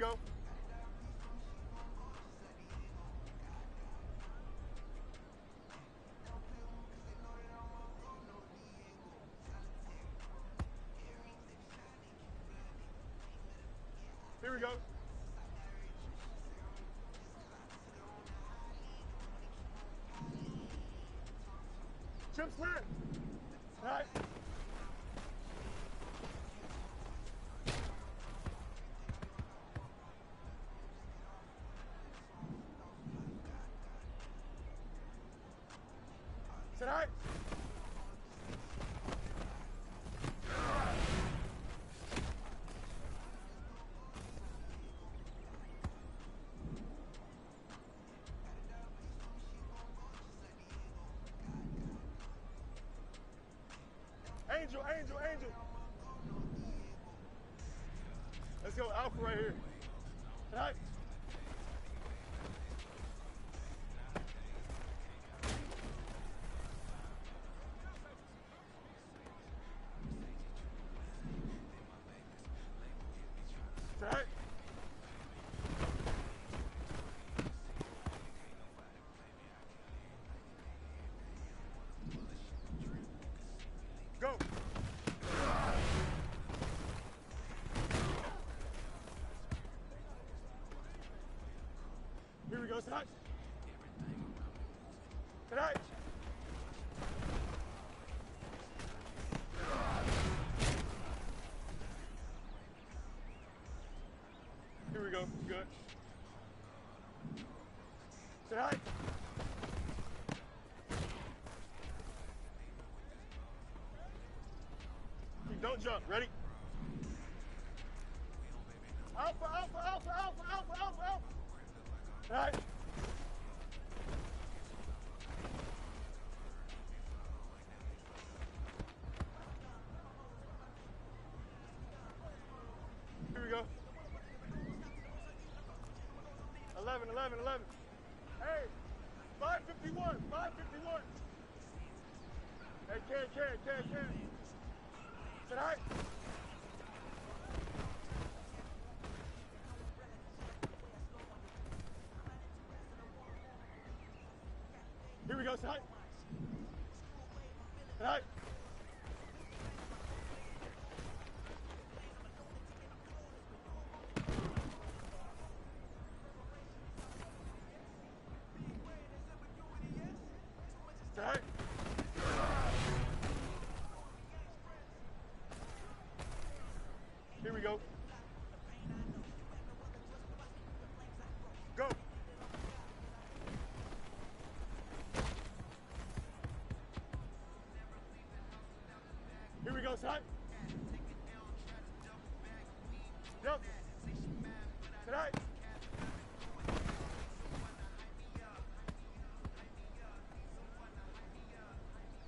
go. Here we go. Chip slant. All right. Sit high. Angel, angel, angel. Let's go alpha right here. Sit high. Right. Go. Here we go, tonight. Tonight. Here we go, good. Tonight. Don't jump, ready? Alpha, alpha, alpha, alpha, alpha, alpha, alpha. Tonight. Here we go. 11, 11, 11. Hey, 551, 551. Hey, can. Tonight. Here we go, tonight. Tonight. Tonight. Here we go. Go. Here we go, tonight. Jump. Tonight.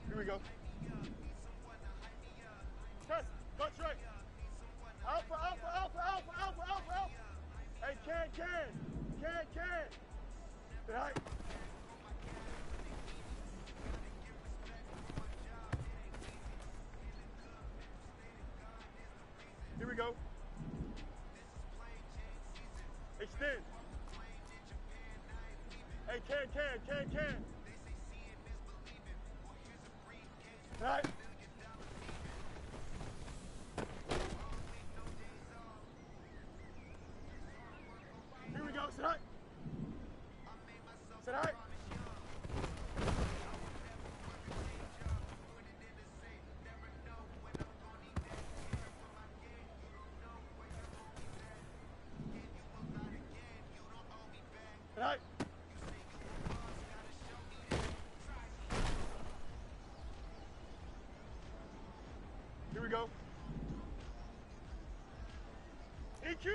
Here we go. Test. Touch right. Alpha, alpha, alpha, alpha, alpha, alpha, alpha. Hey, can. Tonight. Here we go. Extend. Hey, can. Right. Here we go, sit high. Sit high. Right. Here we go. EQ.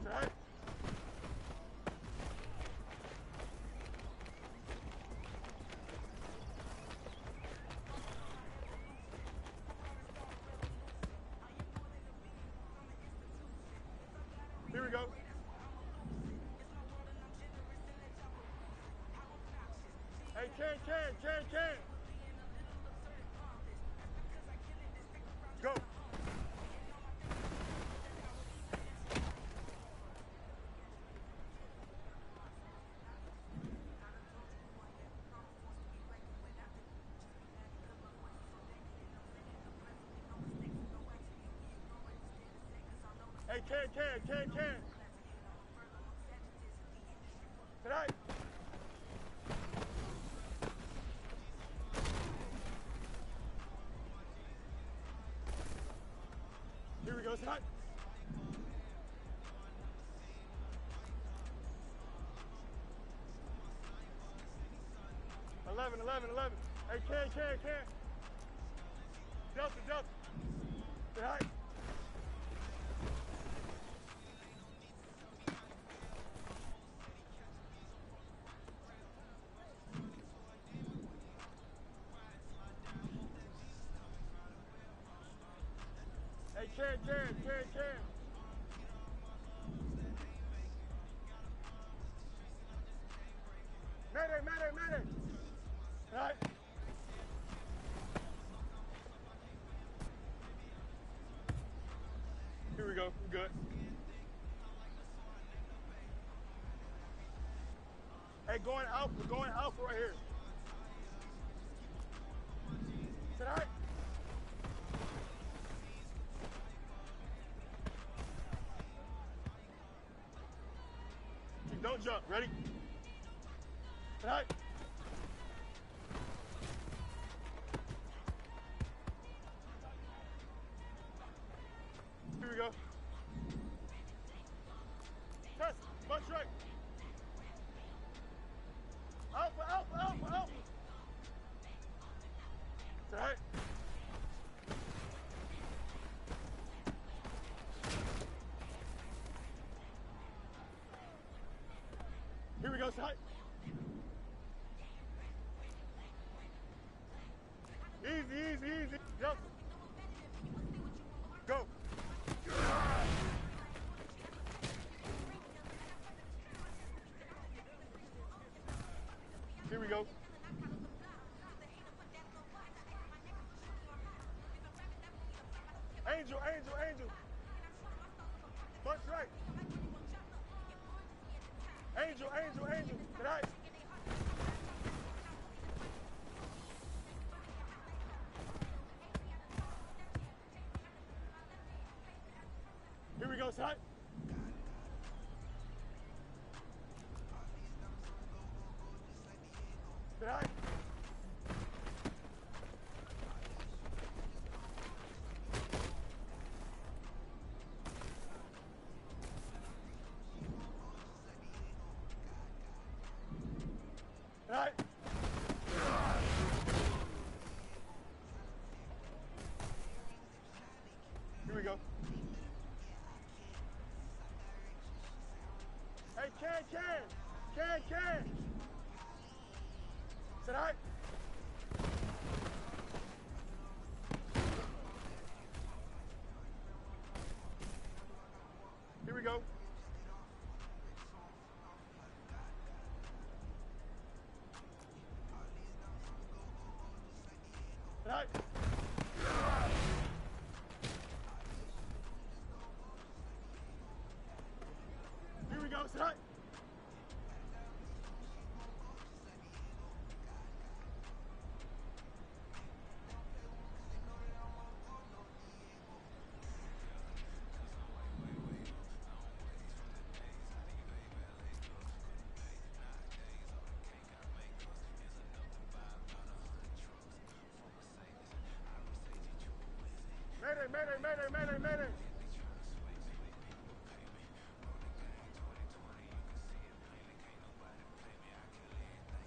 Right. Here we go. Hey, can. Go. Hey, can. Tonight. Here we go, tonight. Eleven. Hey, can. Delta. Tonight. Hey, can. Mayday. Right. Here we go, we're good. Hey, going alpha right here. Tonight. Don't jump. Ready? Tonight. Here we go. Test. Much right. Alpha. Tonight. Here we go, tonight. Easy. Yep. Go. Here we go. Angel. Punch right. Angel. Tonight. Here we go, tonight. Tonight. Tonight. Here we go. Hey, can. Tonight. Here we go. Tonight. Here we go, tonight. Mayday.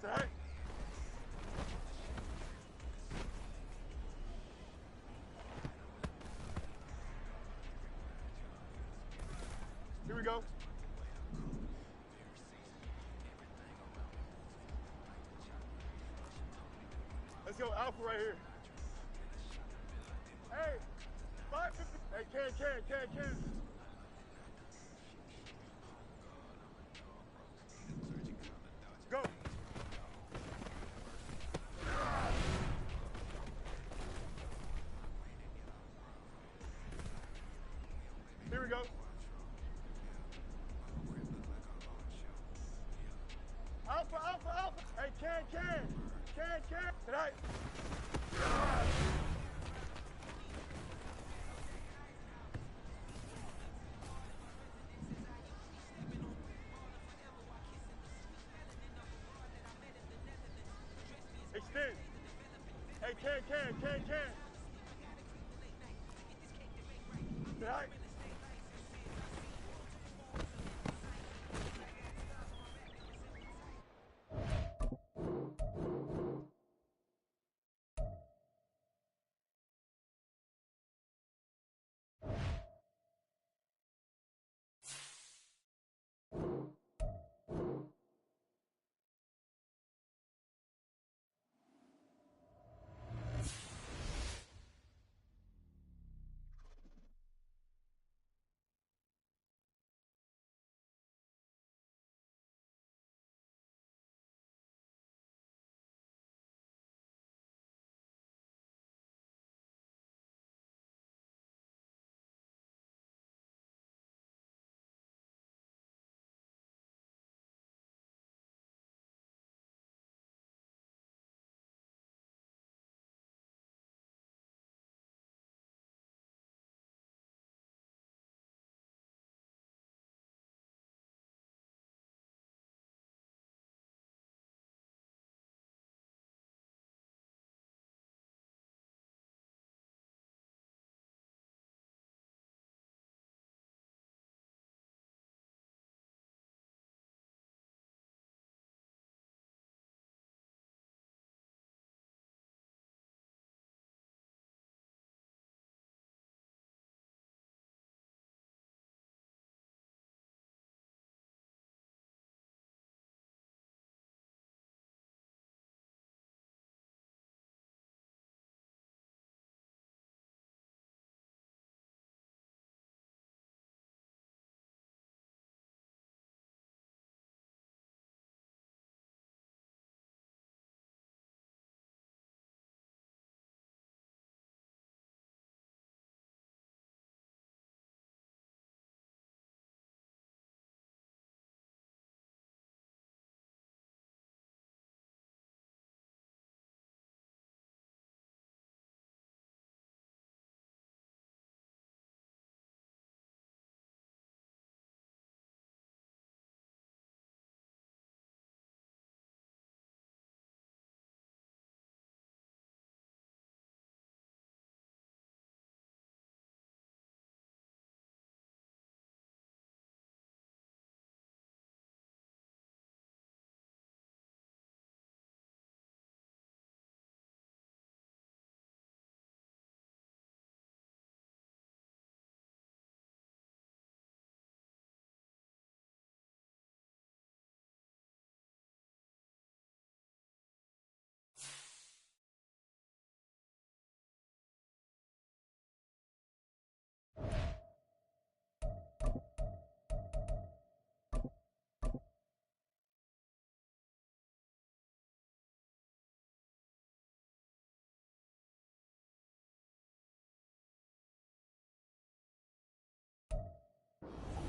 Tonight. Here we go. Let's go alpha right here. Hey, 550. Hey, can. Go. Here we go. Alpha. Hey, can. Tonight. Can. Right.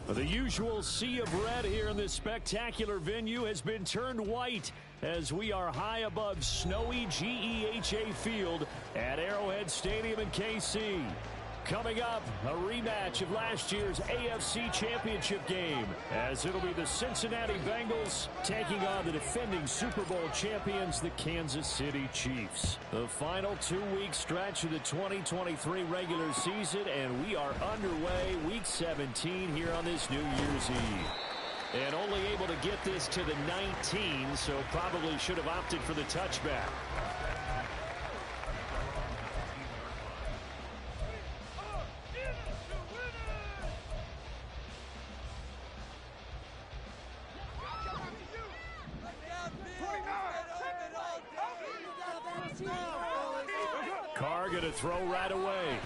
The usual sea of red here in this spectacular venue has been turned white as we are high above snowy GEHA Field at Arrowhead Stadium in KC. Coming up, a rematch of last year's AFC Championship game, as it'll be the Cincinnati Bengals taking on the defending Super Bowl champions, the Kansas City Chiefs. The final 2-week stretch of the 2023 regular season, and we are underway week 17 here on this New Year's Eve. And only able to get this to the 19, so probably should have opted for the touchback. Carr going to throw right away.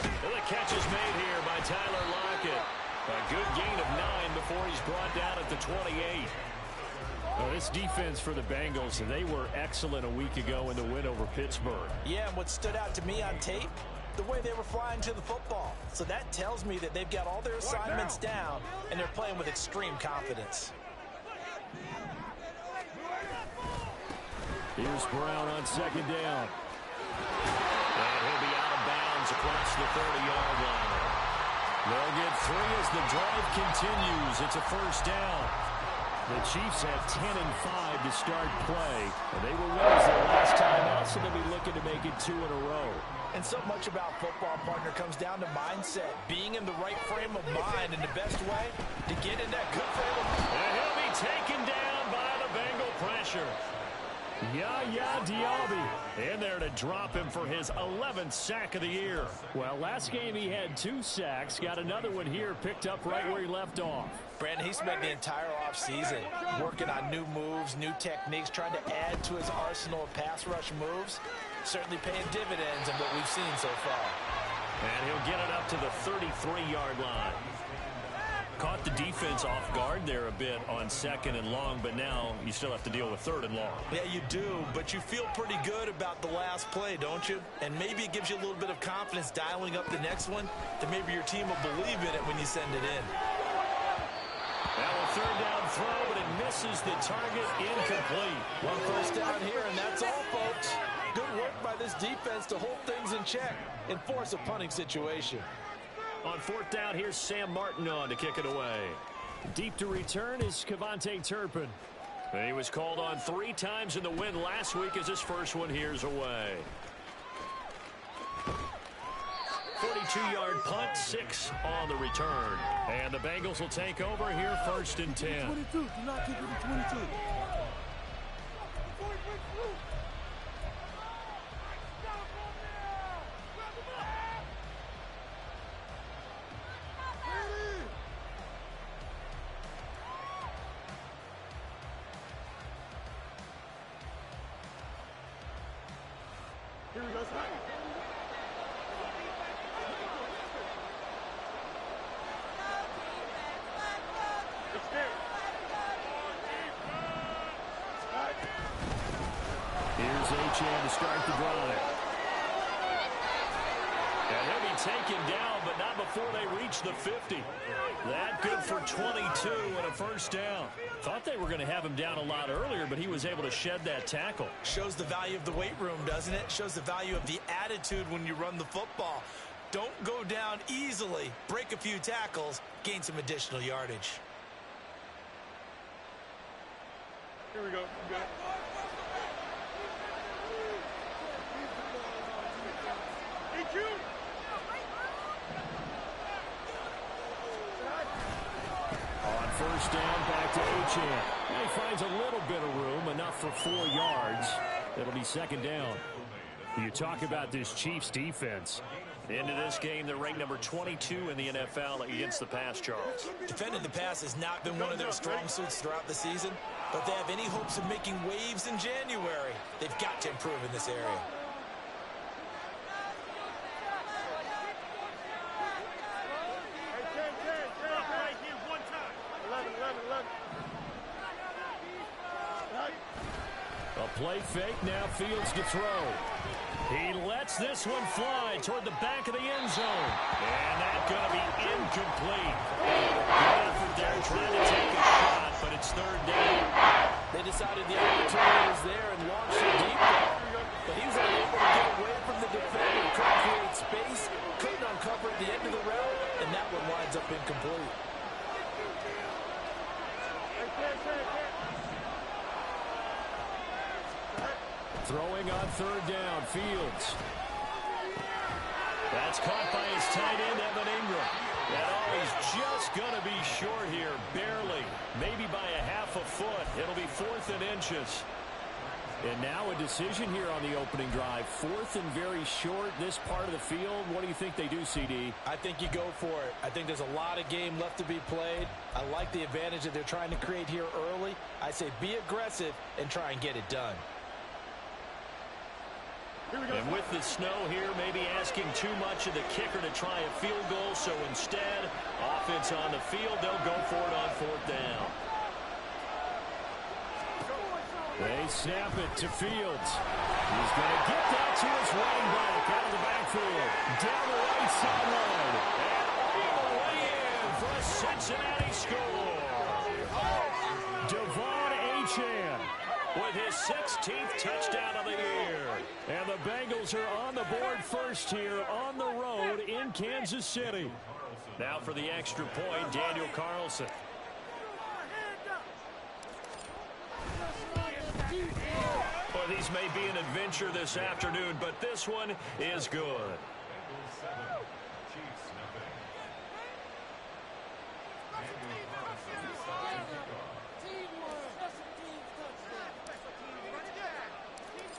The catch is made here by Tyler Lockett. A good gain of 9 before he's brought down at the 28. Well, this defense for the Bengals, they were excellent a week ago in the win over Pittsburgh. Yeah, and what stood out to me on tape, the way they were flying to the football. So that tells me that they've got all their assignments down, and they're playing with extreme confidence. Here's Brown on second down. And he'll be out of bounds across the 30-yard line. They'll get 3 as the drive continues. It's a first down. The Chiefs had 10-5 to start play, and they were winners their last time out, so they'll be looking to make it 2 in a row. And so much about football, partner, comes down to mindset. Being in the right frame of mind, and the best way to get in that good frame of mind. And he'll be taken down by the Bengal pressure. Yaya Diaby in there to drop him for his 11th sack of the year. Well, last game he had 2 sacks. Got another one here, picked up right where he left off. Brandon, he spent the entire offseason working on new moves, new techniques, trying to add to his arsenal of pass rush moves. Certainly paying dividends in what we've seen so far. And he'll get it up to the 33-yard line. Caught the defense off guard there a bit on 2nd and long, but now you still have to deal with 3rd and long. Yeah, you do, but you feel pretty good about the last play, don't you? And maybe it gives you a little bit of confidence dialing up the next one, that maybe your team will believe in it when you send it in. Now a 3rd down throw, but it misses the target, incomplete. 1 first down here, and that's all, folks. Good work by this defense to hold things in check and force a punting situation. On 4th down, here's Sam Martin on to kick it away. Deep to return is Kevontae Turpin. He was called on 3 times in the win last week as his first one here's away. 42-yard punt, 6 on the return. And the Bengals will take over here 1st and 10. 22. Do not kick it to 22. Here we go, sir. Here's Achane to start the drive. And he'll be taken down, but not before they reach the 50. That good for 22 and a 1st down. Thought they were going to have him down a lot earlier, but he was able to shed that tackle. Shows the value of the weight room, doesn't it? Shows the value of the attitude when you run the football. Don't go down easily. Break a few tackles. Gain some additional yardage. Here we go. On 1st down, back to Achane. He finds a little bit of room, enough for 4 yards. It'll be 2nd down. You talk about this Chiefs defense. Into this game, they're ranked number 22 in the NFL against the pass, Charles. Defending the pass has not been one of their strong suits throughout the season, but they have any hopes of making waves in January. They've got to improve in this area. A play fake, now Fields to throw. He lets this one fly toward the back of the end zone. And that's going to be incomplete. Good effort there trying to take a shot, but it's 3rd down. They decided the opportunity was there and launched a deep ball. But he was unable to get away from the defender. Couldn't create space, couldn't uncover at the end of the route, and that one winds up incomplete. Throwing on 3rd down, Fields. That's caught by his tight end, Evan Ingram. And he's just going to be short here, barely. Maybe by a half a foot. It'll be 4th and inches. And now a decision here on the opening drive. 4th and very short, this part of the field. What do you think they do, CD? I think you go for it. I think there's a lot of game left to be played. I like the advantage that they're trying to create here early. I say be aggressive and try and get it done. And with the snow here, maybe asking too much of the kicker to try a field goal. So instead, offense on the field, they'll go for it on 4th down. They snap it to Fields. He's going to get that to his running back out of the backfield. Down the right sideline. And all the way in for a Cincinnati score. Devon Achane with his 16th touchdown of the year. And the Bengals are on the board first here on the road in Kansas City. Now for the extra point, Daniel Carlson. these may be an adventure this afternoon, but this one is good.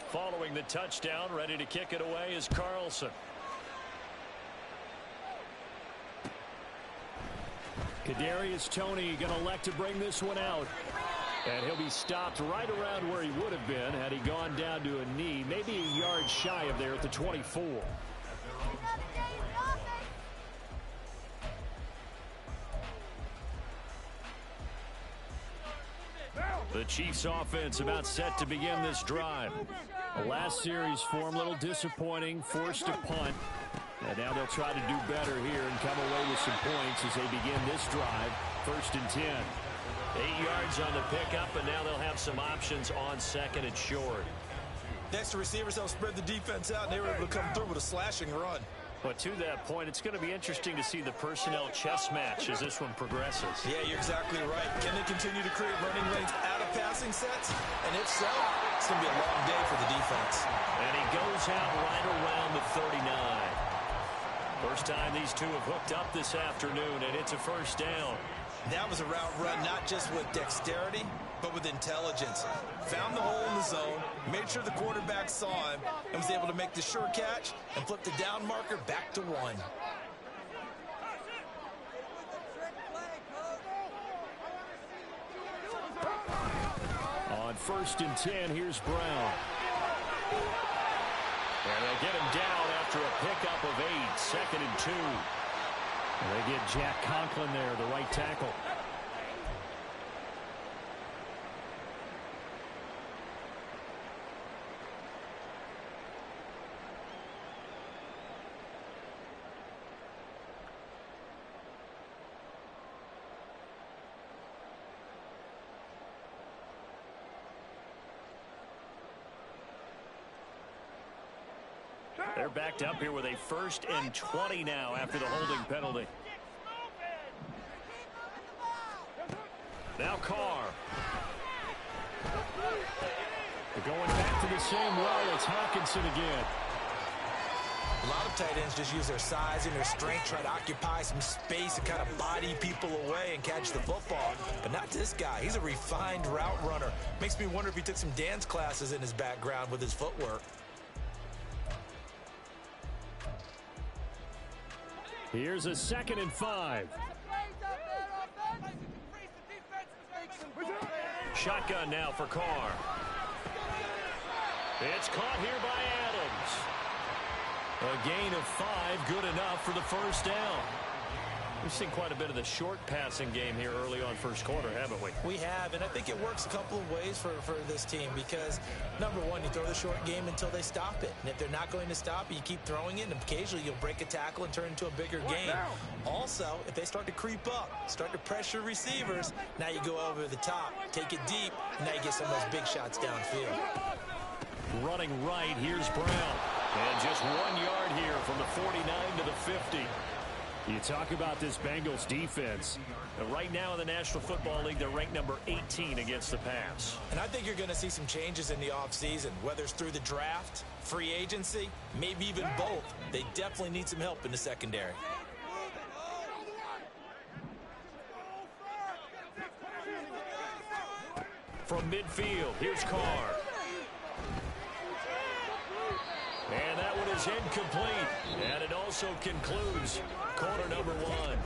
Following the touchdown, ready to kick it away is Carlson. Kadarius Toney going to elect to bring this one out. And he'll be stopped right around where he would have been had he gone down to a knee, maybe a yard shy of there at the 24. The Chiefs offense about set to begin this drive. The last series for him, a little disappointing, forced a punt. And now they'll try to do better here and come away with some points as they begin this drive. 1st and 10. 8 yards on the pickup, and now they'll have some options on 2nd and short. Next to receivers, they'll spread the defense out, and they were able to come through with a slashing run. But to that point, it's going to be interesting to see the personnel chess match as this one progresses. Yeah, you're exactly right. Can they continue to create running lanes out of passing sets? And if so, it's going to be a long day for the defense. And he goes out right around the 39. First time these two have hooked up this afternoon, and it's a first down. That was a route run not just with dexterity, but with intelligence. Found the hole in the zone, made sure the quarterback saw him, and was able to make the sure catch and flip the down marker back to 1. On 1st and 10, here's Brown. And they'll get him down after a pickup of 8, 2nd and 2. And they get Jack Conklin there, the right tackle. They're backed up here with a 1st and 20 now after the holding penalty. Now Carr. They're going back to the same well. It's Hawkinson again. A lot of tight ends just use their size and their strength, try to occupy some space and kind of body people away and catch the football. But not this guy. He's a refined route runner. Makes me wonder if he took some dance classes in his background with his footwork. Here's a 2nd and 5. Shotgun now for Carr. It's caught here by Adams. A gain of 5, good enough for the first down. We've seen quite a bit of the short passing game here early on first quarter, haven't we? We have, and I think it works a couple of ways for this team because, number one, you throw the short game until they stop it. And if they're not going to stop it, you keep throwing it, and occasionally you'll break a tackle and turn into a bigger game. Also, if they start to creep up, start to pressure receivers, now you go over the top, take it deep, and now you get some of those big shots downfield. Running right, here's Brown. And just 1 yard here from the 49 to the 50. You talk about this Bengals defense. Right now in the National Football League, they're ranked number 18 against the pass. And I think you're going to see some changes in the offseason, whether it's through the draft, free agency, maybe even both. They definitely need some help in the secondary. From midfield, here's Carr. And that one is incomplete. And it also concludes quarter number 1.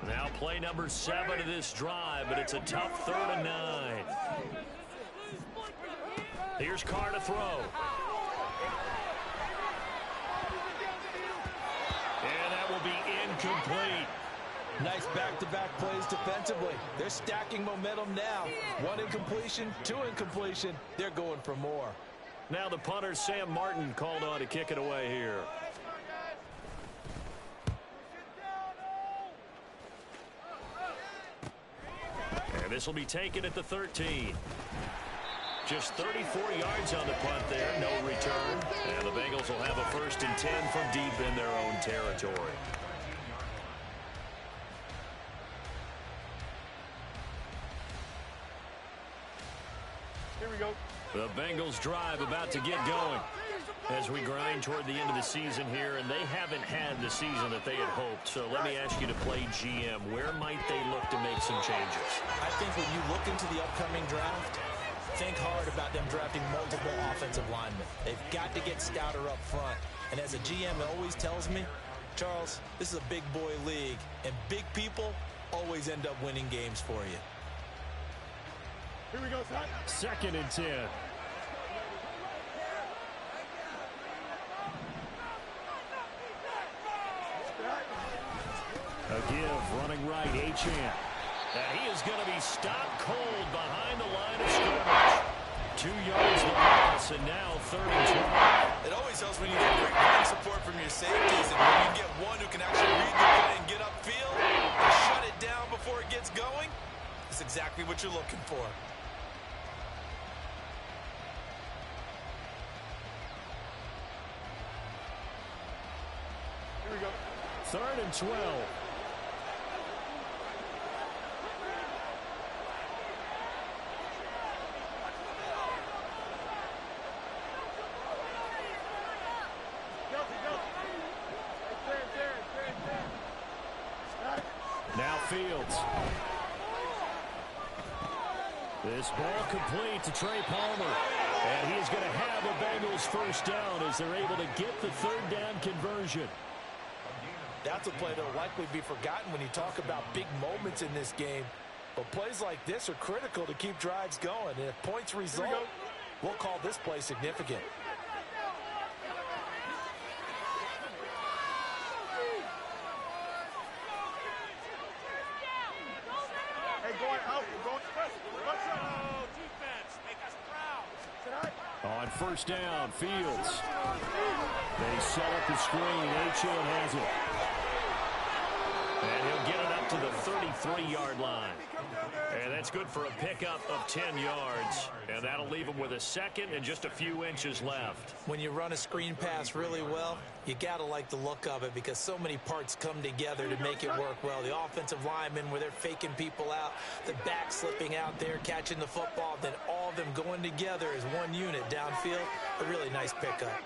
Now play number 7 of this drive, but it's a tough 3rd and 9. Here's Carr to throw. And that will be incomplete. Nice back-to-back plays defensively. They're stacking momentum now. 1 incompletion, 2 incompletion. They're going for more. Now the punter, Sam Martin, called on to kick it away here. And And this will be taken at the 13. Just 34 yards on the punt there, no return. And the Bengals will have a 1st and 10 from deep in their own territory. Here we go. The Bengals drive about to get going as we grind toward the end of the season here, and they haven't had the season that they had hoped. So let me ask you to play GM. Where might they look to make some changes? I think when you look into the upcoming draft, think hard about them drafting multiple offensive linemen. They've got to get stouter up front. And as a GM always tells me, Charles, this is a big boy league, and big people always end up winning games for you. Here we go, son. 2nd and 10. A give, running right, Achane. And he is going to be stopped cold behind the line of scrimmage. 2 yards the loss, and now 3rd and 12. It always helps when you get great running support from your safeties, and when you get one who can actually read the play and get upfield and shut it down before it gets going, that's exactly what you're looking for. Here we go. 3rd and 12. Now Fields. This ball complete to Trey Palmer. And he is going to have a Bengals 1st down as they're able to get the 3rd down conversion. That's a play that will likely be forgotten when you talk about big moments in this game. But plays like this are critical to keep drives going. And if points result, we'll call this play significant. Hey, going out. We're going defense. Make us proud. On 1st down, Fields. They set up the screen. Achane has it. And he'll get it up to the 33-yard line. And that's good for a pickup of 10 yards. And that'll leave him with a 2nd and just a few inches left. When you run a screen pass really well, you got to like the look of it because so many parts come together to make it work well. The offensive linemen, where they're faking people out, the back slipping out there, catching the football, then all of them going together as one unit downfield. A really nice pickup.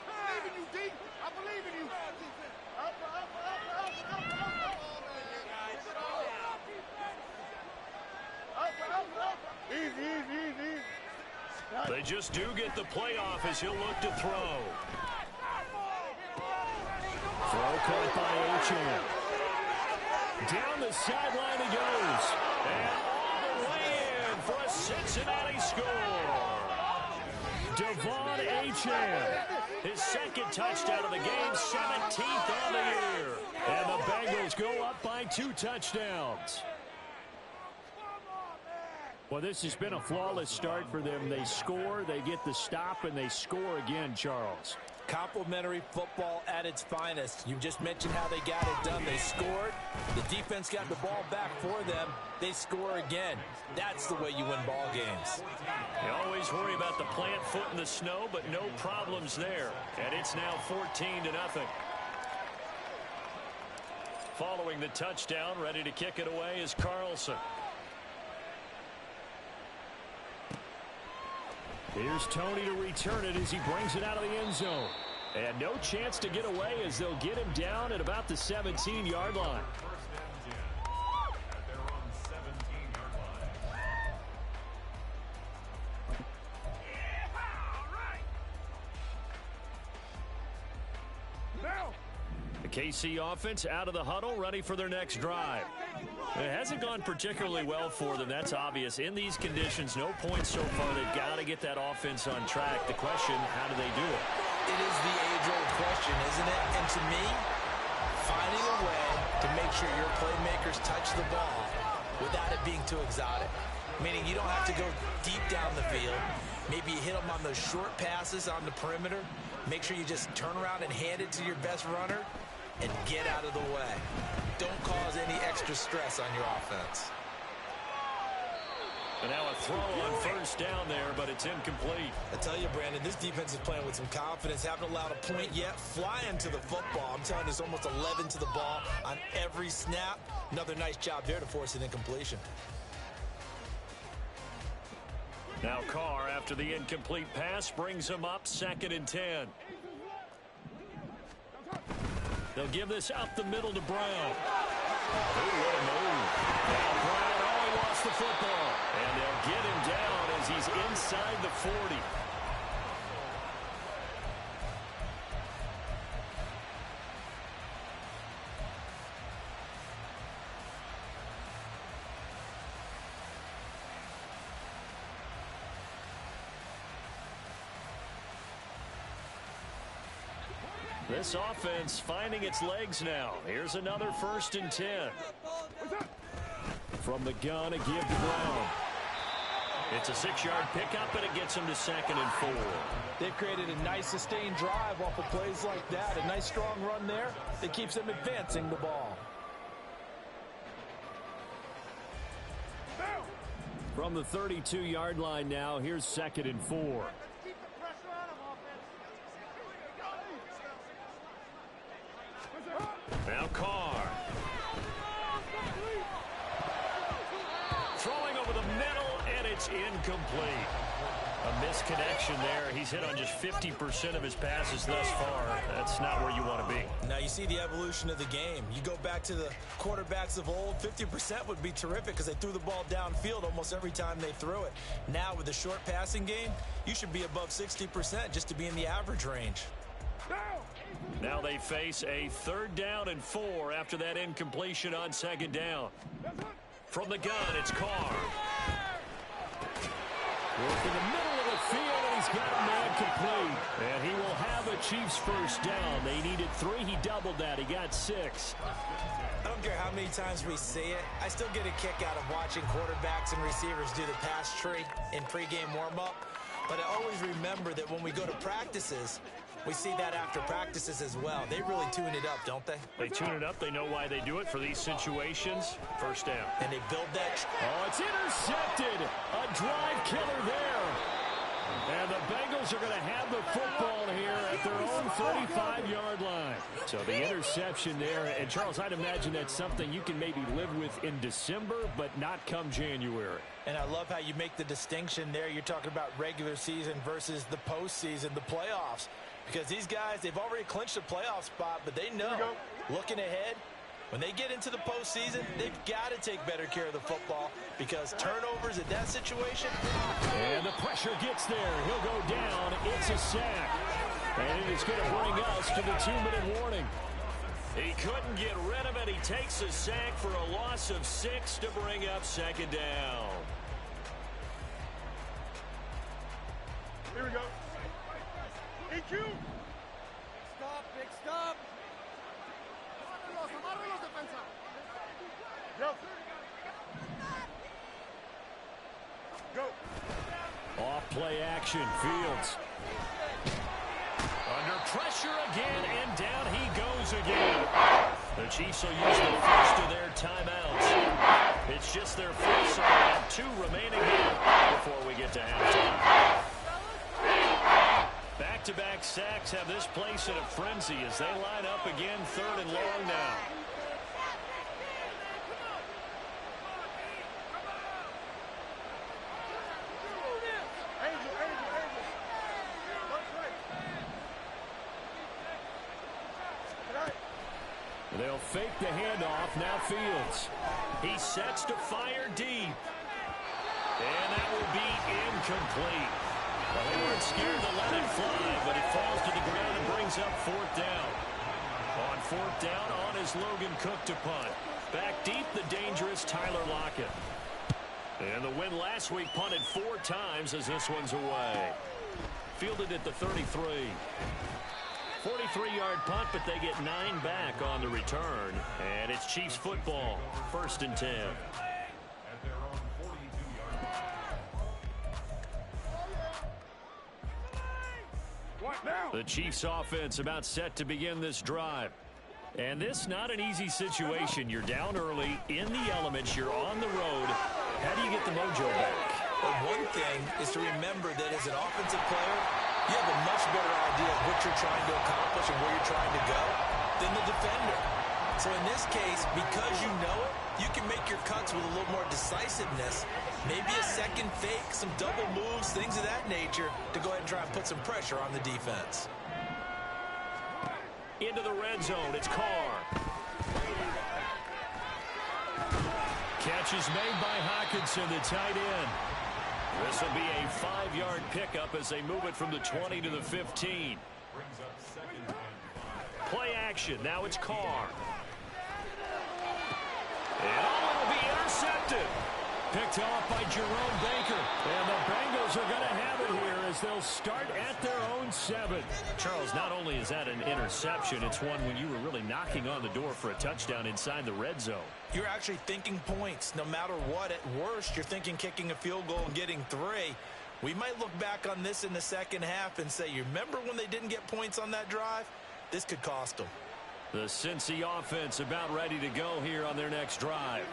They just do get the playoff as he'll look to throw. Throw caught by Achane. Down the sideline he goes. And all the way in for a Cincinnati score. Devon Achane. His 2nd touchdown of the game, 17th on the year. And the Bengals go up by 2 touchdowns. Well, this has been a flawless start for them. They score, they get the stop, and they score again, Charles. Complimentary football at its finest. You just mentioned how they got it done. They scored. The defense got the ball back for them. They score again. That's the way you win ball games. You always worry about the plant foot in the snow, but no problems there. And it's now 14-0. Following the touchdown, ready to kick it away is Carlson. Here's Tony to return it as he brings it out of the end zone. And no chance to get away as they'll get him down at about the 17-yard line. The KC offense out of the huddle, ready for their next drive. It hasn't gone particularly well for them, that's obvious. In these conditions, no points so far. They've got to get that offense on track. The question, how do they do it? It is the age-old question, isn't it? And to me, finding a way to make sure your playmakers touch the ball without it being too exotic. Meaning you don't have to go deep down the field. Maybe you hit them on those short passes on the perimeter. Make sure you just turn around and hand it to your best runner and get out of the way. Don't cause any extra stress on your offense. And now a throw on first down there, but it's incomplete. I tell you, Brandon, this defense is playing with some confidence. Haven't allowed a point yet. Flying to the football. I'm telling you, it's almost 11 to the ball on every snap. Another nice job there to force an incompletion. Now Carr, after the incomplete pass, brings him up 2nd and 10. They'll give this up the middle to Brown. Oh, what a move. Now Brown, he lost the football. And they'll get him down as he's inside the 40. This offense finding its legs now. Here's another 1st and 10. From the gun, a give to Brown. It's a 6-yard pickup, and it gets him to 2nd and 4. They've created a nice sustained drive off of plays like that. A nice strong run there that keeps them advancing the ball. From the 32-yard line now, here's 2nd and 4. Now Carr. Throwing over the middle, and it's incomplete. A misconnection there. He's hit on just 50% of his passes thus far. That's not where you want to be. Now you see the evolution of the game. You go back to the quarterbacks of old, 50% would be terrific because they threw the ball downfield almost every time they threw it. Now with the short passing game, you should be above 60% just to be in the average range. Now they face a 3rd down and 4 after that incompletion on 2nd down. From the gun, it's Carr. Working the middle of the field, and he's got a man complete. And he will have a Chiefs 1st down. They needed 3. He doubled that. He got 6. I don't care how many times we see it. I still get a kick out of watching quarterbacks and receivers do the pass tree in pregame warm-up. But I always remember that when we go to practices, we see that after practices as well. They really tune it up, don't they? They tune it up. They know why they do it for these situations. 1st down. And they build that. Oh, it's intercepted. A drive killer there. And the Bengals are going to have the football here at their own 35-yard line. So the interception there. And, Charles, I'd imagine that's something you can maybe live with in December, but not come January. And I love how you make the distinction there. You're talking about regular season versus the postseason, the playoffs. Because these guys, they've already clinched a playoff spot, but they know, looking ahead, when they get into the postseason, they've got to take better care of the football because turnovers in that situation. And the pressure gets there. He'll go down. It's a sack. And it is going to bring us to the 2-minute warning. He couldn't get rid of it. He takes a sack for a loss of 6 to bring up 2nd down. Here we go. EQ. Big stop, big stop. Go. Go. Off play action. Fields. Under pressure again, and down he goes again. The Chiefs will use the first of their timeouts. It's just their first, so they have 2 remaining here before we get to halftime. Back-to-back sacks have this place in a frenzy as they line up again 3rd and long now. They'll fake the handoff. Now Fields. He sets to fire deep. And that will be incomplete. Well, they weren't scared to let it fly, but it falls to the ground and brings up 4th down. On 4th down, on is Logan Cook to punt. Back deep, the dangerous Tyler Lockett. And the win last week punted 4 times as this one's away. Fielded at the 33. 43-yard punt, but they get 9 back on the return. And it's Chiefs football, 1st and 10. The Chiefs offense about set to begin this drive. And this not an easy situation. You're down early, in the elements, you're on the road. How do you get the mojo back? one thing is to remember that as an offensive player, you have a much better idea of what you're trying to accomplish and where you're trying to go than the defender. So in this case, because you know it, you can make your cuts with a little more decisiveness, maybe a second fake, some double moves, things of that nature, to go ahead and try and put some pressure on the defense. Into the red zone, it's Carr. Catch is made by Hockenson, the tight end. This will be a 5-yard pickup as they move it from the 20 to the 15. Play action, now it's Carr. And it'll be intercepted. Picked off by Jerome Baker. And the Bengals are going to have it here as they'll start at their own 7. Charles, not only is that an interception, it's one when you were really knocking on the door for a touchdown inside the red zone. You're actually thinking points. No matter what, at worst, you're thinking kicking a field goal and getting 3. We might look back on this in the second half and say, you remember when they didn't get points on that drive? This could cost them. The Cincy offense about ready to go here on their next drive.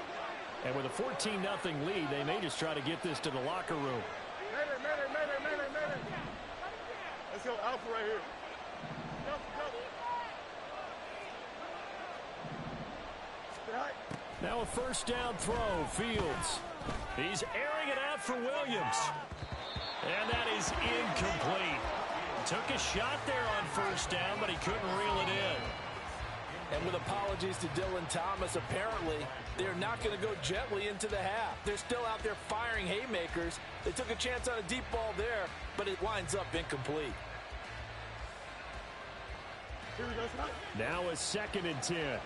And with a 14-0 lead, they may just try to get this to the locker room. Let's go Alpha right here. Now a first down throw, Fields. He's airing it out for Williams. And that is incomplete. Took a shot there on first down, but he couldn't reel it in. And with apologies to Dylan Thomas, apparently they're not going to go gently into the half. They're still out there firing haymakers. They took a chance on a deep ball there, but it winds up incomplete. Now a 2nd and 10.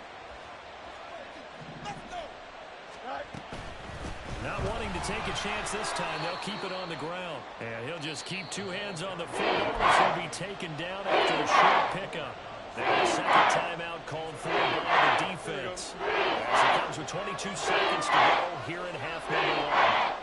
Not wanting to take a chance this time, they'll keep it on the ground. And he'll just keep 2 hands on the football as he'll be taken down after the short pickup. Now a second timeout called for by the defense. As it comes with 22 seconds to go here in half number 1.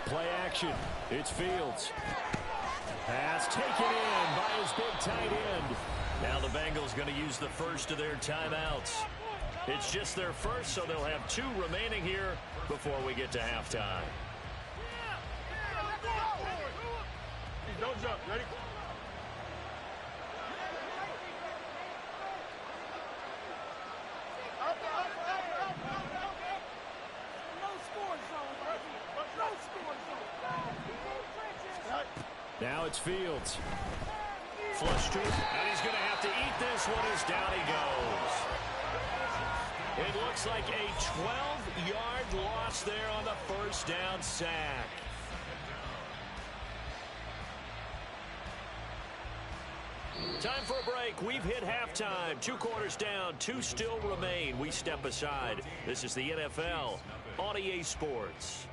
Play action. It's Fields. Pass taken in by his big tight end. Now the Bengals going to use the first of their timeouts. It's just their first, so they'll have 2 remaining here before we get to halftime. Don't jump. Ready? Now it's Fields. Flush to him, and he's going to have to eat this one as down he goes. It looks like a 12-yard loss there on the first down sack. Time for a break. We've hit halftime. 2 quarters down, 2 still remain. We step aside. This is the NFL on EA Sports.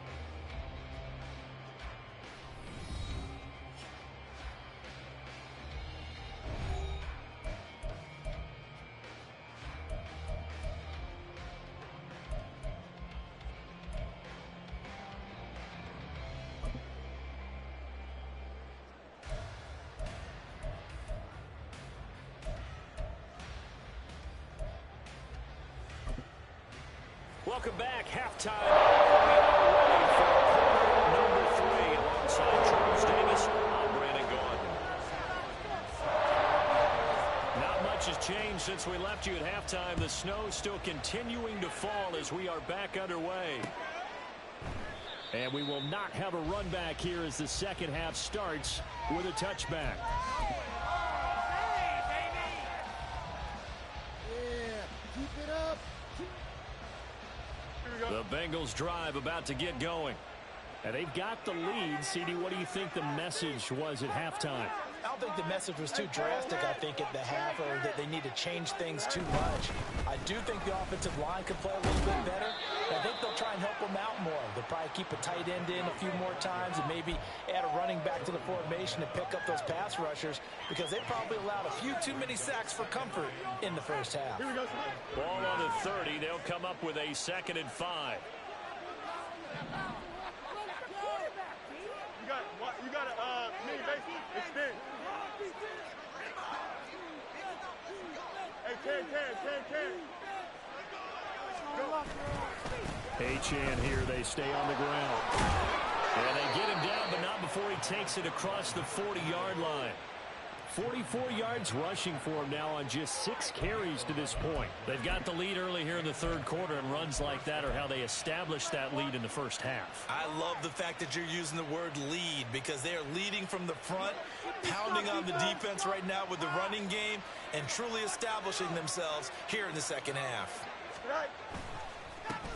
Welcome back. Halftime. We are ready for quarter number 3 alongside Charles Davis. I'm Brandon Gaudin. Not much has changed since we left you at halftime. The snow still continuing to fall as we are back underway. And we will not have a run back here as the second half starts with a touchback. The Bengals drive about to get going. And they've got the lead. CD, what do you think the message was at halftime? I don't think the message was too drastic, I think, at the half, or that they need to change things too much. I do think the offensive line could play a little bit better. I think they'll try and help them out more. They'll probably keep a tight end in a few more times and maybe add a running back to the formation and pick up those pass rushers, because they probably allowed a few too many sacks for comfort in the first half. Ball on the 30. They'll come up with a 2nd and 5. You got to Achane here. They stay on the ground. And they get him down, but not before he takes it across the 40-yard line. 44 yards rushing for him now on just 6 carries to this point. They've got the lead early here in the third quarter, and runs like that are how they established that lead in the first half. I love the fact that you're using the word lead because they are leading from the front, pounding on the defense right now with the running game, and truly establishing themselves here in the second half.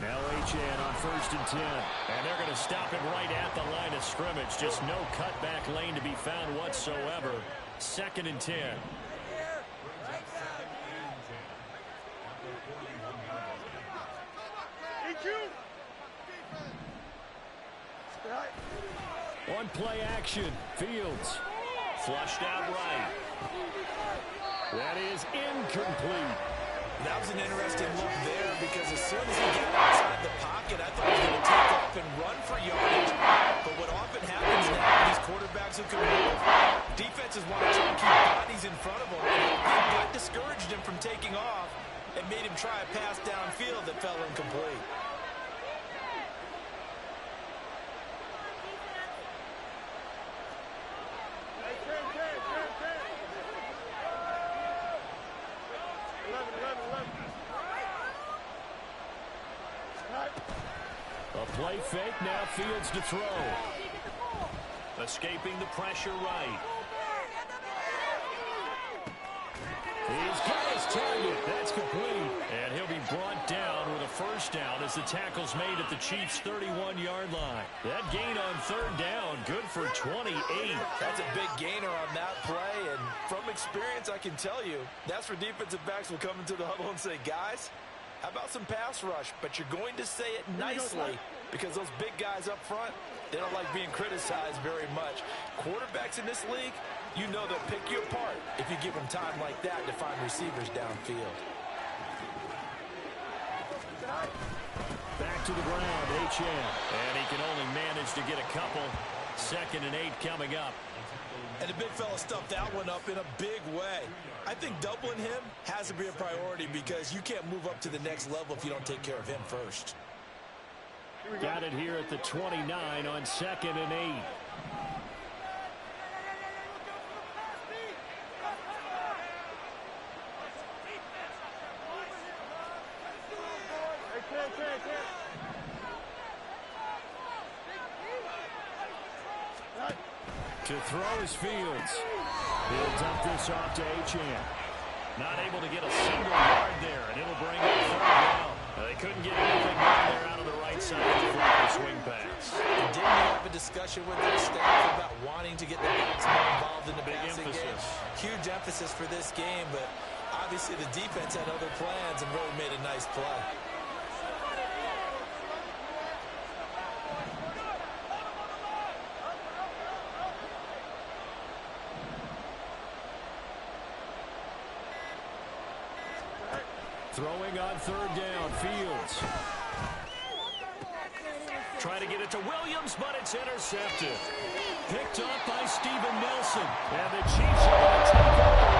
Now Achane on 1st and 10. And they're going to stop it right at the line of scrimmage. Just no cutback lane to be found whatsoever. 2nd and 10. One play action. Fields. Flushed out right. That is incomplete. That was an interesting look there because as soon as he got outside the pocket, I thought he was going to take off and run for yardage. But what often happens now with these quarterbacks who can move, defenses want to try and keep bodies in front of them. And that discouraged him from taking off and made him try a pass downfield that fell incomplete. A play fake, now Fields to throw. Escaping the pressure right. He's got his target. That's complete. And he'll be brought down with a first down as the tackle's made at the Chiefs' 31-yard line. That gain on 3rd down, good for 28. That's a big gainer on that play, and from experience, I can tell you, that's where defensive backs will come into the huddle and say, guys, how about some pass rush? But you're going to say it nicely because those big guys up front, they don't like being criticized very much. Quarterbacks in this league, you know they'll pick you apart if you give them time like that to find receivers downfield. Back to the ground, Achane. And he can only manage to get a couple. 2nd and 8 coming up. And the big fella stuffed that one up in a big way. I think doubling him has to be a priority because you can't move up to the next level if you don't take care of him first. Got it here at the 29 on 2nd and 8. To throw is Fields. He'll dump this off to Achane. Not able to get a single yard there, and it'll bring up 3rd down. They couldn't get anything down there out of the right side of the flat swing pass. And didn't you have a discussion with their staff about wanting to get the backs more involved in the passing game? Huge emphasis for this game, but obviously the defense had other plans and really made a nice play. Throwing on 3rd down, Fields. Trying to get it to Williams, but it's intercepted. Picked up by Steven Nelson. And the Chiefs are going to take over.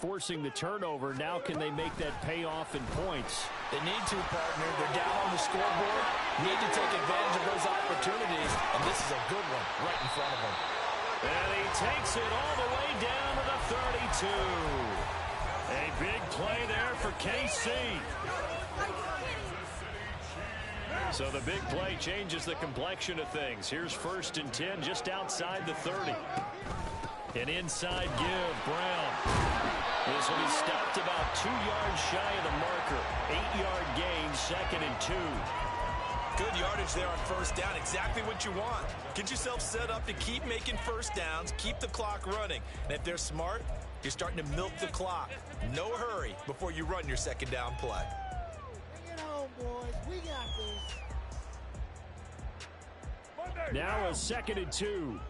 Forcing the turnover. Now can they make that pay off in points? They need to, partner. They're down on the scoreboard. Need to take advantage of those opportunities, and this is a good one right in front of them. And he takes it all the way down to the 32. A big play there for KC. So the big play changes the complexion of things. Here's 1st and 10 just outside the 30. An inside give, Brown. This will be stopped about 2 yards shy of the marker. 8-yard gain, 2nd and 2. Good yardage there on 1st down. Exactly what you want. Get yourself set up to keep making 1st downs, keep the clock running. And if they're smart, you're starting to milk the clock. No hurry before you run your 2nd down play. Bring it home, boys. We got this. Now a 2nd and 2.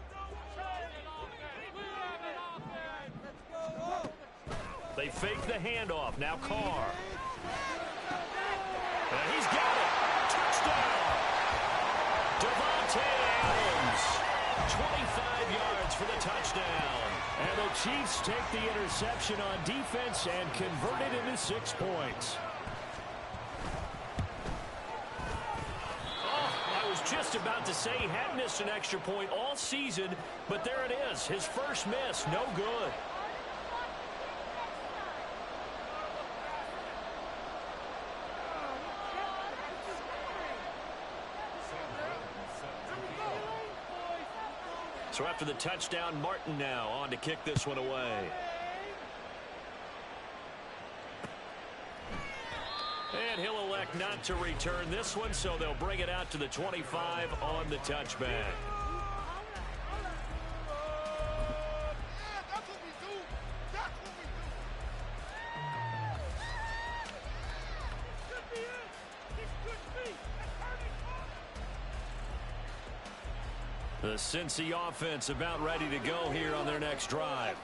They fake the handoff. Now Carr. And he's got it. Touchdown. Devontae Adams. 25 yards for the touchdown. And the Chiefs take the interception on defense and convert it into 6 points. I was just about to say he hadn't missed an extra point all season, but there it is. His first miss. No good. So after the touchdown, Martin now on to kick this one away. And he'll elect not to return this one, so they'll bring it out to the 25 on the touchback. The Cincy offense about ready to go here on their next drive.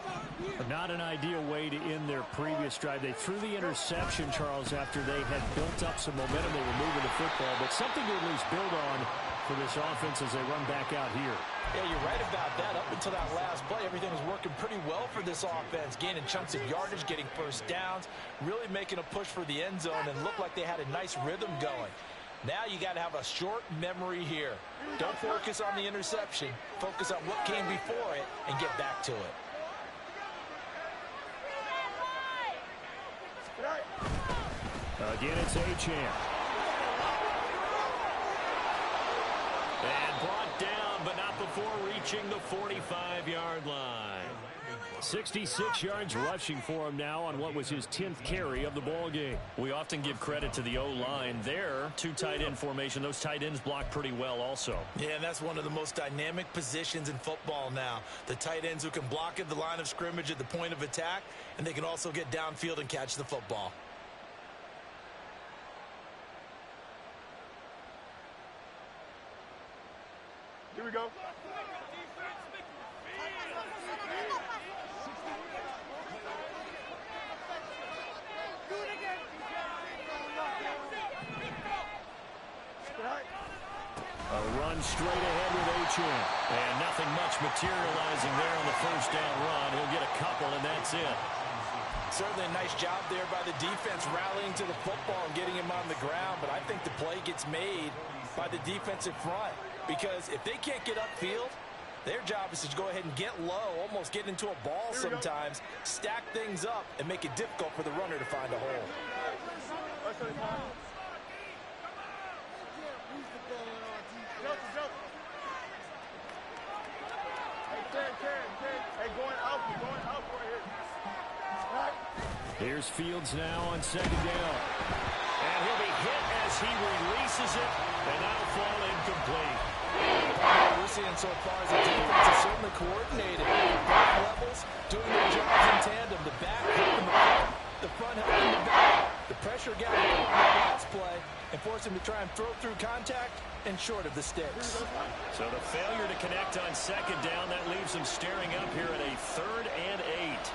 Not an ideal way to end their previous drive. They threw the interception, Charles, after they had built up some momentum. They were moving the football, but something to at least build on for this offense as they run back out here. Yeah, you're right about that. Up until that last play, everything was working pretty well for this offense, gaining chunks of yardage, getting first downs, really making a push for the end zone, and looked like they had a nice rhythm going. Now you got to have a short memory here. Don't focus on the interception. Focus on what came before it and get back to it. Again, it's Achane. And brought down, but not before reaching the 45-yard line. 66 yards rushing for him now on what was his 10th carry of the ball game. We often give credit to the O-line there. 2 tight end formation. Those tight ends block pretty well also. Yeah, and that's one of the most dynamic positions in football now. The tight ends who can block at the line of scrimmage at the point of attack, and they can also get downfield and catch the football. Here we go. A run straight ahead with Achane. And nothing much materializing there on the first down run. He'll get a couple, and that's it. Certainly a nice job there by the defense rallying to the football and getting him on the ground. But I think the play gets made by the defensive front. Because if they can't get upfield, their job is to go ahead and get low, almost get into a ball sometimes, stack things up, and make it difficult for the runner to find a hole. Here's Fields now on 2nd down. And he'll be hit as he releases it, and that'll fall incomplete. What we're seeing so far is the defense is certainly coordinated. Both levels doing their jobs in tandem. The back helping the front helping the back. The pressure got him on that last play and forced him to try and throw through contact and short of the sticks. So the failure to connect on 2nd down, that leaves them staring up here at a 3rd and 8.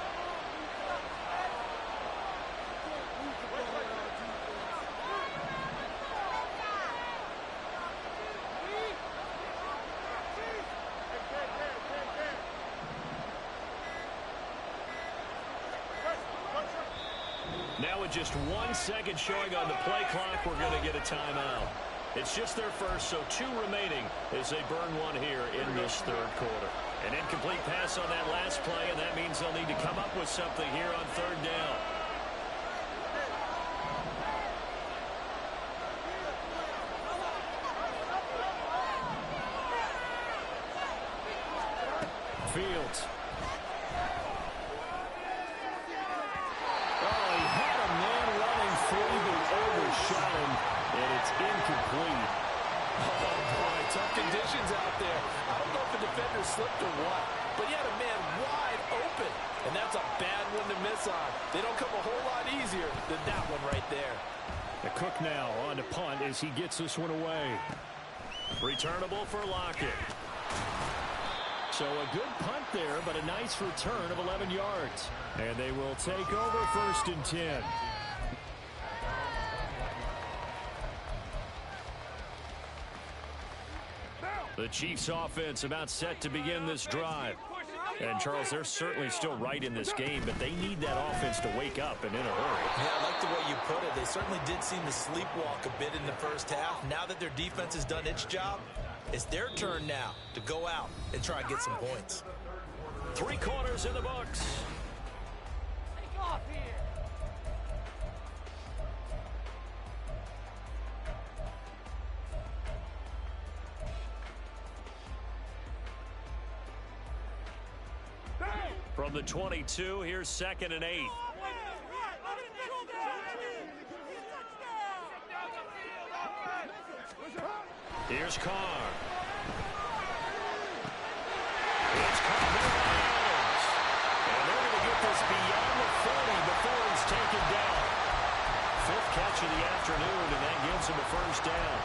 Now with just 1 second showing on the play clock, we're going to get a timeout. It's just their first, so 2 remaining as they burn one here in this 3rd quarter. An incomplete pass on that last play, and that means they'll need to come up with something here on 3rd down. Fields. Incomplete. Oh, boy, tough conditions out there. I don't know if the defender slipped or what, but he had a man wide open, and that's a bad one to miss on. They don't come a whole lot easier than that one right there. The Cook now on to punt as he gets this one away. Returnable for Lockett. So a good punt there, but a nice return of 11 yards. And they will take over 1st and 10. The Chiefs offense about set to begin this drive. And, Charles, they're certainly still right in this game, but they need that offense to wake up and in a hurry. Yeah, I like the way you put it. They certainly did seem to sleepwalk a bit in the first half. Now that their defense has done its job, it's their turn now to go out and try and get some points. 3 quarters in the books. Take off here. From the 22, here's 2nd and 8. Here's Carr. It's Carr. And they're going to get this beyond the 40 before he's taken down. 5th catch of the afternoon, and that gives him a 1st down.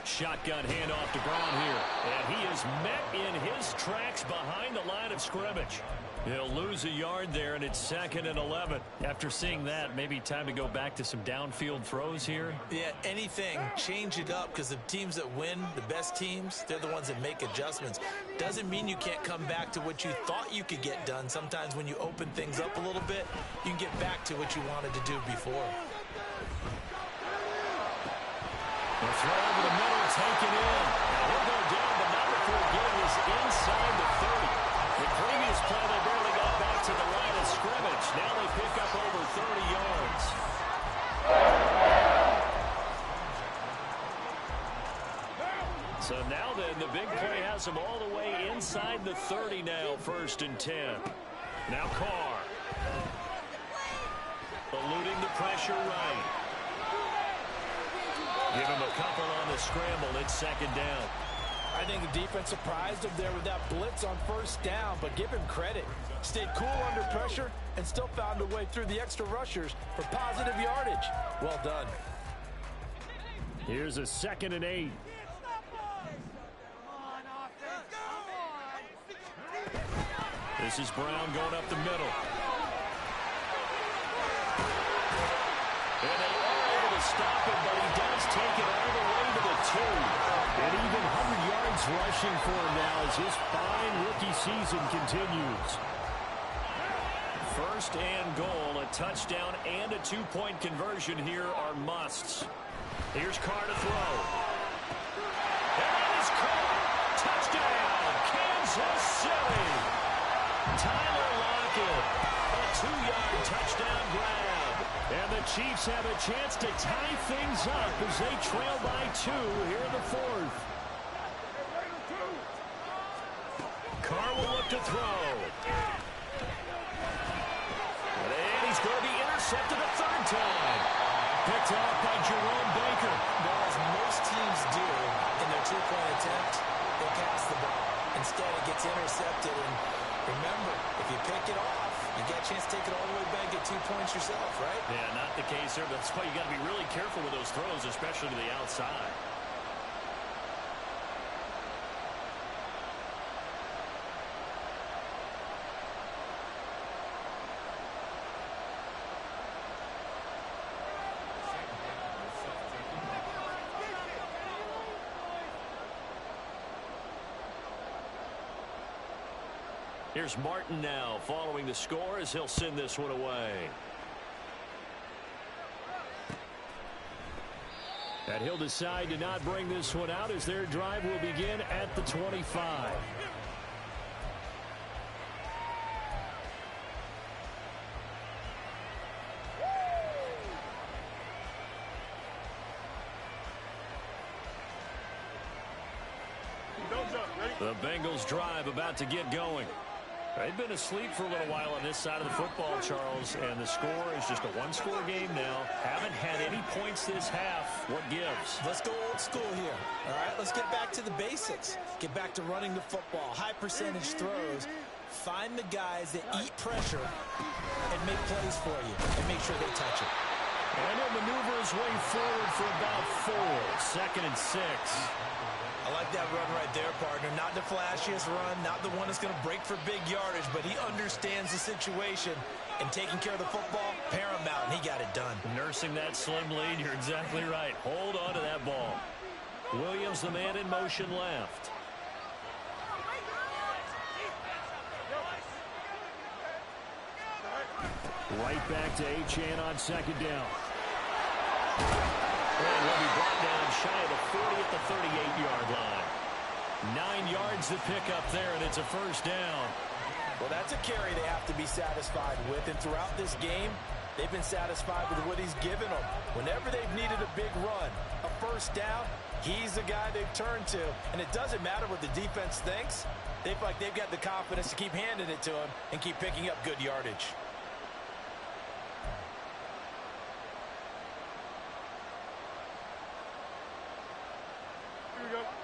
Shotgun handoff to Brown here. And he is met in his tracks behind the line of scrimmage. He'll lose a yard there, and it's 2nd and 11. After seeing that, maybe time to go back to some downfield throws here. Yeah, anything. Change it up, because the teams that win, the best teams, they're the ones that make adjustments. Doesn't mean you can't come back to what you thought you could get done. Sometimes when you open things up a little bit, you can get back to what you wanted to do before. The throw over the middle, taken in. Now he'll go down, but not before getting this inside the 30. The previous play, they barely got back to the line of scrimmage. Now they pick up over 30 yards. So now then, the big play has them all the way inside the 30 now, 1st and 10. Now Carr. Eluding the pressure right. Give him a couple on the scramble. It's 2nd down. I think the defense surprised him there with that blitz on 1st down, but give him credit. Stayed cool under pressure and still found a way through the extra rushers for positive yardage. Well done. Here's a 2nd and 8. This is Brown going up the middle. And they are able to stop him, but he does take it all the way to the 2. And even 100 yards rushing for him now as his fine rookie season continues. 1st and goal, a touchdown and a 2-point conversion here are musts. Here's Carr to throw. And that is Carr. Touchdown, Kansas City. Tyler Lockett, a 2-yard touchdown grab. And the Chiefs have a chance to tie things up as they trail by 2 here in the 4th. Carr will look to throw. And he's going to be intercepted a 3rd time. Picked off by Jerome Baker. Now, as most teams do in their 2-point attempt, they pass the ball. Instead, it gets intercepted. And remember, if you pick it off, you get a chance to take it all the way back, get 2 points yourself, right? Yeah, not the case there. That's why you got to be really careful with those throws, especially to the outside. Here's Martin now following the score as he'll send this one away. And he'll decide to not bring this one out as their drive will begin at the 25. The Bengals drive about to get going. They've been asleep for a little while on this side of the football, Charles, and the score is just a 1-score game now. Haven't had any points this half. What gives? Let's go old school here. All right, let's get back to the basics. Get back to running the football, high percentage throws, Find the guys that eat pressure and make plays for you and make sure they touch it. And he'll maneuver his way forward for about 4. 2nd and 6. I like that run right there, partner. Not the flashiest run, not the one that's going to break for big yardage, but he understands the situation, and taking care of the football, paramount, and he got it done. Nursing that slim lead, you're exactly right. Hold on to that ball. Williams, the man in motion left. Right back to Achane on 2nd down. And will be brought down shy of the 40 at the 38-yard line. 9 yards to pick up there, and it's a 1st down. Well, that's a carry they have to be satisfied with, and throughout this game, they've been satisfied with what he's given them. Whenever they've needed a big run, a 1st down, he's the guy they've turned to, and it doesn't matter what the defense thinks. They feel like they've got the confidence to keep handing it to him and keep picking up good yardage.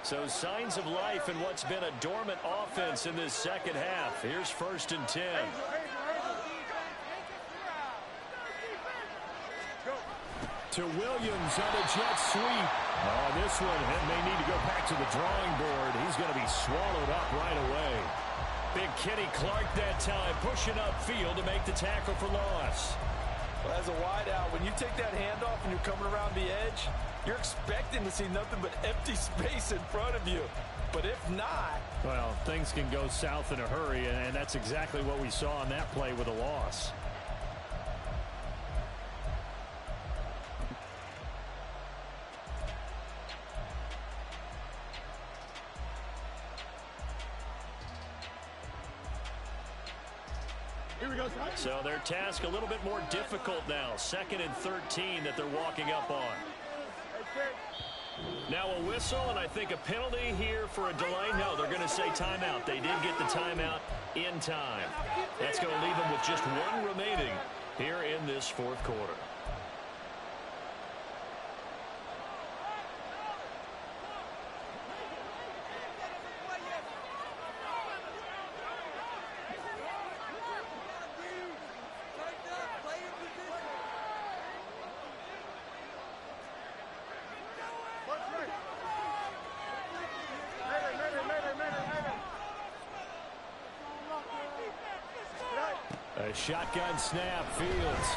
So signs of life in what's been a dormant offense in this 2nd half. Here's 1st and 10. To Williams on the jet sweep. Oh, this one may need to go back to the drawing board. He's going to be swallowed up right away. Big Kenny Clark that time, pushing upfield to make the tackle for loss. Well, as a wideout, when you take that handoff and you're coming around the edge, you're expecting to see nothing but empty space in front of you. But if not... Well, things can go south in a hurry, and that's exactly what we saw on that play with a loss. So their task a little bit more difficult now. 2nd and 13 that they're walking up on. Now a whistle, and I think a penalty here for a delay. No, they're going to say timeout. They did get the timeout in time. That's going to leave them with just 1 remaining here in this 4th quarter. A shotgun snap, Fields.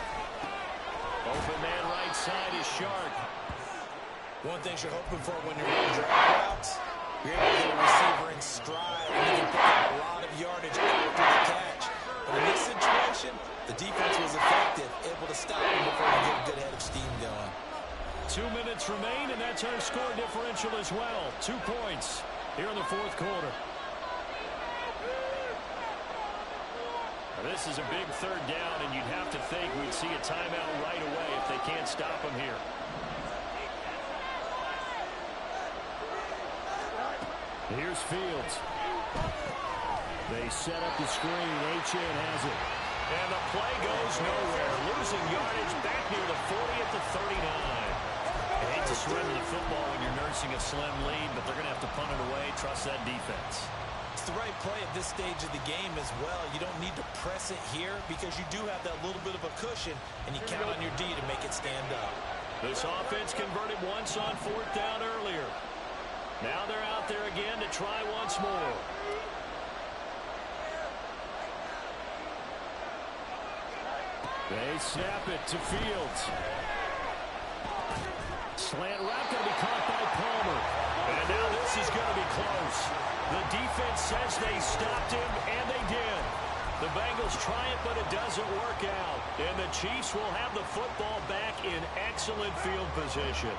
Open man right side is Shark. One thing you're hoping for when you're running drag routes, you're able to get a receiver in stride, and you can pick up a lot of yardage after the catch. But in this situation, the defense was effective, able to stop him before he get a good head of steam going. 2 minutes remain, and that's our score differential as well. 2 points here in the 4th quarter. This is a big 3rd down, and you'd have to think we'd see a timeout right away if they can't stop him here. Here's Fields. They set up the screen. Achane has it. And the play goes nowhere. Losing yardage back near the 40 at the 39. I hate to surrender the football when you're nursing a slim lead, but they're going to have to punt it away. Trust that defense. It's the right play at this stage of the game as well. You don't need to press it here because you do have that little bit of a cushion, and you count on your D to make it stand up. This offense converted once on 4th down earlier. Now they're out there again to try once more. They snap it to Fields. Slant route going to be caught by Palmer. And now this is going to be close. The defense says they stopped him, and they did. The Bengals try it, but it doesn't work out. And the Chiefs will have the football back in excellent field position.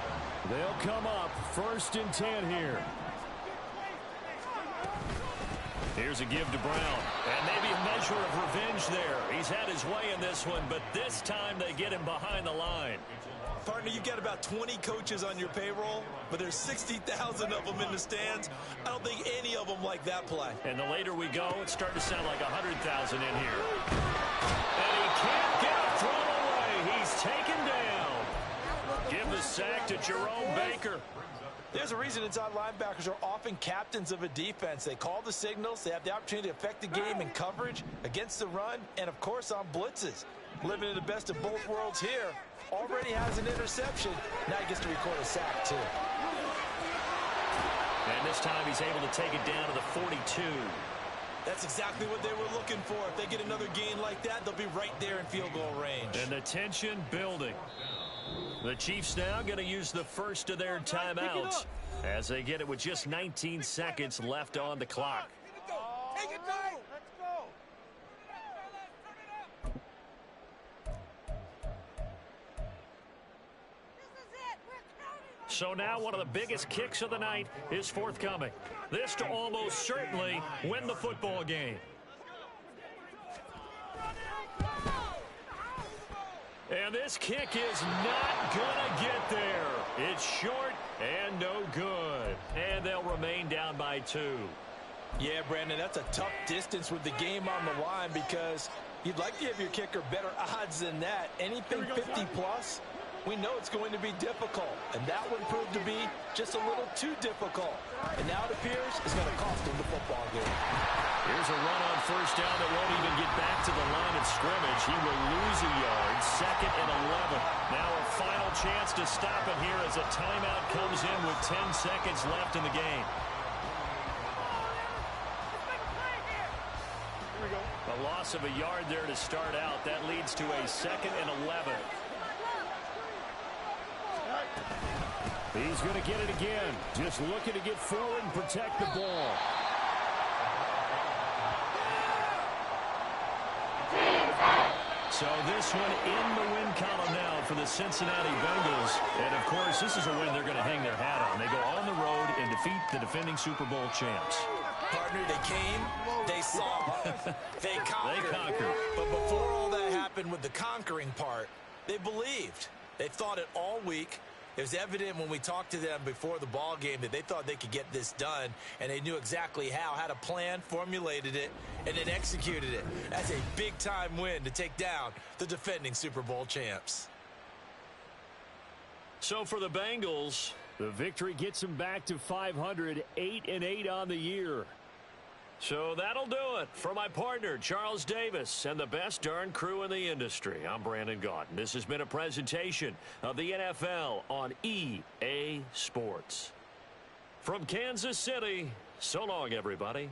They'll come up 1st and 10 here. Here's a give to Brown. And maybe a measure of revenge there. He's had his way in this one, but this time they get him behind the line. Partner, you've got about 20 coaches on your payroll, but there's 60,000 of them in the stands. I don't think any of them like that play. And the later we go, it's starting to sound like 100,000 in here. And he can't get a throw away. He's taken down. Give the sack to Jerome Baker. There's a reason inside linebackers are often captains of a defense. They call the signals. They have the opportunity to affect the game in coverage, against the run, and, of course, on blitzes. Living in the best of both worlds here. Already has an interception. Now he gets to record a sack, too. And this time he's able to take it down to the 42. That's exactly what they were looking for. If they get another gain like that, they'll be right there in field goal range. And the tension building. The Chiefs now going to use the first of their timeouts as they get it with just 19 seconds left on the clock. Take it down. Let's go. So now one of the biggest kicks of the night is forthcoming. This to almost certainly win the football game. And this kick is not going to get there. It's short and no good. And they'll remain down by 2. Yeah, Brandon, that's a tough distance with the game on the line because you'd like to give your kicker better odds than that. Anything 50-plus, we know it's going to be difficult. And that one proved to be just a little too difficult. And now it appears it's going to cost them the football game. Here's a run on first down that won't even get back to the line of scrimmage. He will lose a yard. 2nd and 11. Now a final chance to stop it here as a timeout comes in with 10 seconds left in the game. A loss of a yard there to start out. That leads to a 2nd and 11. He's going to get it again. Just looking to get forward and protect the ball. So this one in the win column now for the Cincinnati Bengals. And, of course, this is a win they're going to hang their hat on. They go on the road and defeat the defending Super Bowl champs. Partner, they came, they saw, they conquered. They conquered. But before all that happened with the conquering part, they believed. They thought it all week. It was evident when we talked to them before the ball game that they thought they could get this done, and they knew exactly how, had a plan, formulated it, and then executed it. That's a big-time win to take down the defending Super Bowl champs. So for the Bengals, the victory gets them back to 500, 8-8 on the year. So that'll do it. For my partner, Charles Davis, and the best darn crew in the industry, I'm Brandon Gaudin. This has been a presentation of the NFL on EA Sports. From Kansas City, so long, everybody.